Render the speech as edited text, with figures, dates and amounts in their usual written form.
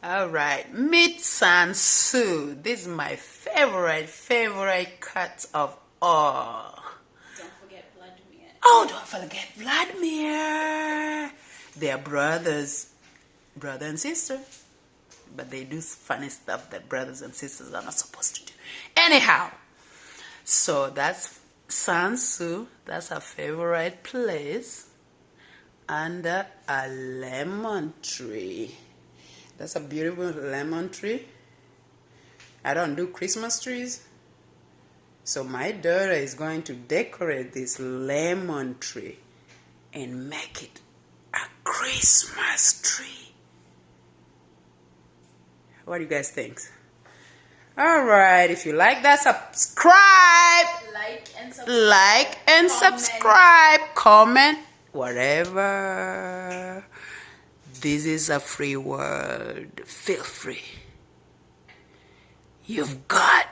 All right, meet Sansu. This is my favorite cat of all. Don't forget Vladimir. Oh, don't forget Vladimir. They are brothers, brother and sister. But they do funny stuff that brothers and sisters are not supposed to do. Anyhow, so that's Sansu. That's her favorite place under a lemon tree. That's a beautiful lemon tree. I don't do Christmas trees. So my daughter is going to decorate this lemon tree and make it a Christmas tree. What do you guys think? All right, if you like that, subscribe. Like and subscribe. Comment. Whatever. This is a free world. Feel free. You've got